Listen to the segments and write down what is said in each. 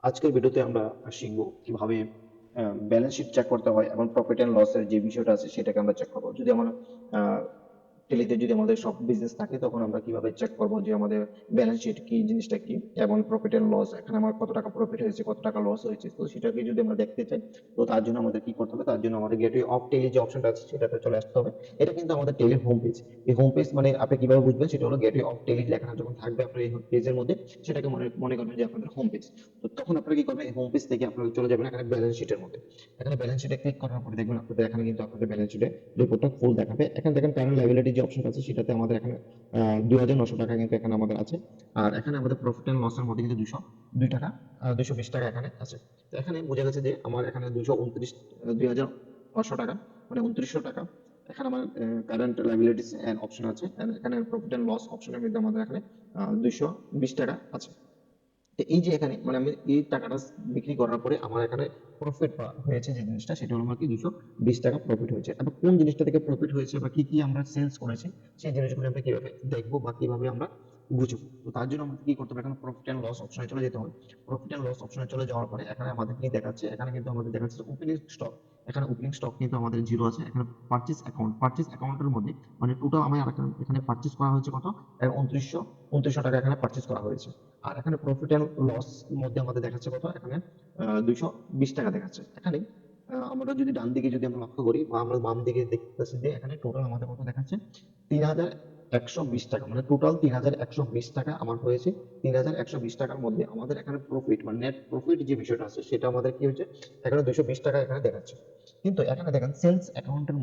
আজকের ভিডিওতে আমরা শিখব কিভাবে ব্যালেন্স শিট চেক করতে হয় এবং প্রফিট এন্ড লসের যে বিষয়টা আছে সেটাকে আমরা চেক করবো। যদি আমরা টেলিতে যদি আমাদের সব বিজনেস থাকে তখন আমরা কিভাবে চেক করবো যে আমাদের ব্যালেন্স শিট কি জিনিসটা কি এবং প্রফিট এন্ড লস, এখানে আমার কত টাকা প্রফিট হয়েছে কত টাকা লস হয়েছে, তো সেটাকে যদি আমরা দেখতে চাই তো তার জন্য আমাদের কি করতে হবে, তার জন্য আমাদের গেটওয়ে অফ টেলি যে অপশনটা আছে সেটাতে চলে আসতে হবে। এটা কিন্তু আমাদের টেলির হোম পেজ। এই হোম পেজ মানে আপনি কিভাবে বুঝবেন, সেটা হলো গেটওয়ে অফ টেলি লেখা যখন থাকবে আপনার এই পেজের মধ্যে, সেটাকে মনে মনে করবেন যে আপনাদের হোম পেজ। তো তখন আপনারা কি করবেন, এই হোম পেজ থেকে আপনারা চলে যাবেন এখানে ব্যালেন্স শিটের মধ্যে। এখানে ব্যালেন্স শিটে ক্লিক করার পরে দেখবেন আপনাদের এখানে কিন্তু আপনাদের ব্যালেন্স শিটে রিপোর্টটা ফুল দেখাবে। এখানে দেখেন কারেন্ট লায়াবিলিটি যে অপশন আছে সেটাতে আমাদের এখানে 2,900 টাকা কিন্তু এখানে আমাদের আছে। আর এখানে আমাদের প্রফিট এন্ড লসের মধ্যে কিন্তু 202 টাকা 220 টাকা এখানে আছে। তো এখানে বোঝা গেছে যে আমার এখানে 2,500 টাকা মানে 2,900 টাকা এখানে আমার কারেন্ট লায়াবিলিটিস এন্ড অপশন আছে। and এখানে প্রফিট এন্ড লস অপশনের মধ্যে আমাদের এখানে 220 টাকা আছে। তো এই যে এখানে মানে আমি এই টাকাটা বিক্রি করার পরে আমার এখানে প্রফিট হয়েছে যে জিনিসটা, সেটা হলো আমার কি 220 টাকা প্রফিট হয়েছে। এবং কোন জিনিসটা থেকে প্রফিট হয়েছে বা কি কি আমরা সেলস করেছি সেই জিনিসগুলো আমরা কিভাবে দেখবো বা কিভাবে আমরা বুঝবো। তো তার জন্য আমাদের কি করতে হবে, এখানে প্রফিট এন্ড লস অপশনে চলে যেতে হবে। প্রফিট এন্ড লস অপশনে চলে যাওয়ার পরে এখানে আমাদের কি দেখাচ্ছে, এখানে কিন্তু আমাদের দেখাচ্ছে ওপেনিং স্টক। এখানে ওপেনিং স্টক কিন্তু আমাদের জিরো আছে। এখানে পারচেজ অ্যাকাউন্টের মধ্যে মানে টোটাল আমার এখানে পারচেজ করা হয়েছে কত, 2900 টাকা এখানে পারচেজ করা হয়েছে। আর এখানে প্রফিট এন্ড লস মধ্যে আমাদের দেখাচ্ছে কত, এখানে 220 টাকা দেখাচ্ছে। এখানে আমরা যদি ডান দিকে যদি আমরা লক্ষ্য করি বা আমরা বাম দিকে দেখতেছি যে এখানে টোটাল আমাদের কত দেখাচ্ছে, 3,120 টাকা, মানে টোটাল 3,120 টাকা আমার হয়েছে। 3,120 টাকার মধ্যে আমাদের এখানে প্রফিট মানে নেট প্রফিট যে বিষয়টা আছে সেটা আমাদের কি হচ্ছে, এখানে 220 টাকা এখানে দেখাচ্ছে। কিন্তু এখানে দেখেন সেলস অ্যাকাউন্টের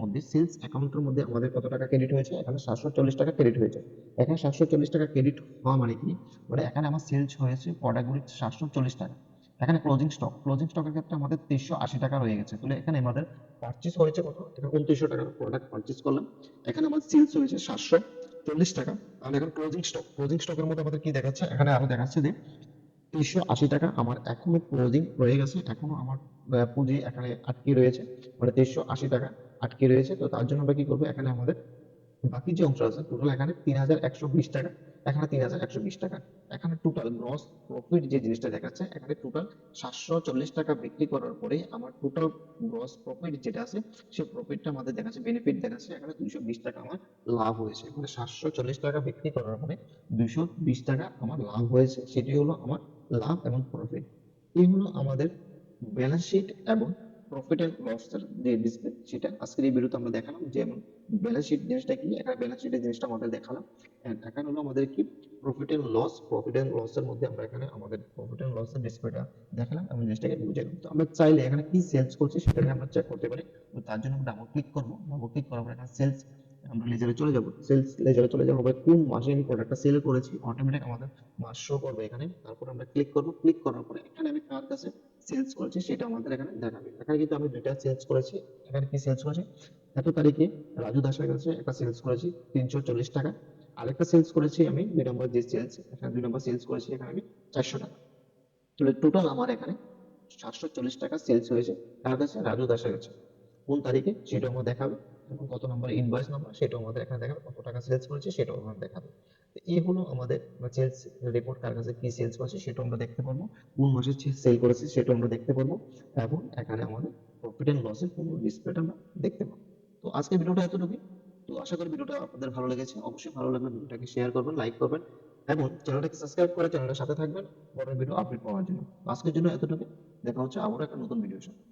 মধ্যে আমাদের কত টাকা ক্রেডিট হয়েছে, এখানে 740 টাকা ক্রেডিট হয়েছে। এখানে 740 টাকা ক্রেডিট হওয়া মানে কি, মানে এখানে আমার সেলস হয়েছে প্রোডাক্টগুলি 740 টাকা। এখানে ক্লোজিং স্টকের ক্ষেত্রে আমাদের 380 টাকা রয়ে গেছে। তাহলে এখানে আমাদের পারচেস হয়েছে কত, এখানে 2900 টাকার প্রোডাক্ট পারচেস করলাম। এখানে আমার সেলস হয়েছে 740 টাকা। আর এখন ক্লোজিং স্টকের মধ্যে আমাদের কি দেখাচ্ছে, এখানে আরো দেখাচ্ছে যে 380 টাকা আমার এখনো ক্লোজিং রয়ে গেছে, এখনো আমার পুঁজি এখানে আটকে রয়েছে, মানে 380 টাকা আটকে রয়েছে। তো তার জন্য আমরা কি করবো, এখানে আমাদের বাকি যে অংশ আছে টোটাল এখানে 3,120 টাকা, এখানে 3,120 টাকা। এখানে টোটাল গ্রস প্রফিট যে জিনিসটা দেখাচ্ছে, এখানে টোটাল 740 টাকা বিক্রি করার পরে আমার টোটাল গ্রস প্রফিট যেটা আছে সেই প্রফিটটা আমাদের দেখাচ্ছে, বেনিফিট দেখাচ্ছে এখানে 220 টাকা আমার লাভ হয়েছে। মানে 740 টাকা বিক্রি করার পরে 220 টাকা আমার লাভ হয়েছে, সেটি হলো আমার লাভ এবং প্রফিট। এই হলো আমাদের ব্যালেন্স শিট এবং প্রফিট এন্ড লস এর যে ডিসপ্লে, সেটা আজকের এই ভিডিওতে আমরা দেখালাম। যেমন ব্যালেন্স শিট জিনিসটা কি, এখানে ব্যালেন্স শিটের জিনিসটা আমাদের দেখালাম। এন্ড এখানে হলো আমাদের কি প্রফিট এন্ড লস এর মধ্যে আমরা এখানে আমাদের প্রফিট এন্ড লস এর ডিসপ্লেটা দেখালাম এবং জিনিসটাকে বুঝালাম। তো আমরা চাইলে এখানে কি সেলস করছি সেটাকে আমরা চেক করতে পারি। তো তার জন্য আমরা ডাবল ক্লিক করবো, ডাবল ক্লিক করার পর এখানে সেলস আমরা লেজারে চলে যাব, সেলস লেজারে চলে যাবো বা কোন মাসে আমি প্রোডাক্টটা সেল করেছি অটোমেটিক আমাদের মাস শো করবে এখানে। তারপর আমরা ক্লিক করব, ক্লিক করার পরে এখানে আমি কার কাছে সেলস করেছি সেটা আমাদের এখানে দেখাবে। এখানে কিন্তু আমি দুইটা সেলস করেছি। এখানে কি সেলস করেছি, এত তারিখে রাজু দাসের কাছে একটা সেলস করেছি 340 টাকা। আরেকটা সেলস করেছি আমি 2 নম্বর যে সেলস, এখানে 2 নম্বর সেলস করেছি এখানে আমি 400 টাকা। তাহলে টোটাল আমার এখানে 740 টাকা সেলস হয়েছে কার কাছে, রাজু দাসের কাছে। কোন তারিখে সেটাও আমার দেখাবে, এবং কত নম্বর ইনভয়েস নাম্বার সেটাও আমাদের এখানে দেখাবে, কত টাকা সেলস করেছে সেটাও আমাদের দেখাবে। তো এই হলো আমাদের সেলস রিপোর্ট, কার কাছে কি সেলস করেছে সেটাও আমরা দেখতে পারবো, কোন মাসে সেল করেছে সেটাও আমরা দেখতে পারবো, এবং এখানে আমাদের প্রফিট এন্ড লসের পুরো ডিসপ্লেটা আমরা দেখতে পাবো। তো আজকে ভিডিওটা এতটুকুই। তো আশা করি ভিডিওটা আপনাদের ভালো লেগেছে। অবশ্যই ভালো লাগলে ভিডিওটাকে শেয়ার করবেন, লাইক করবেন এবং চ্যানেলটাকে সাবস্ক্রাইব করে চ্যানেলের সাথে থাকবেন পরের ভিডিও আপডেট পাওয়ার জন্য। তো আজকের জন্য এতটুকু, দেখা হচ্ছে আবার একটা নতুন ভিডিওর সাথে।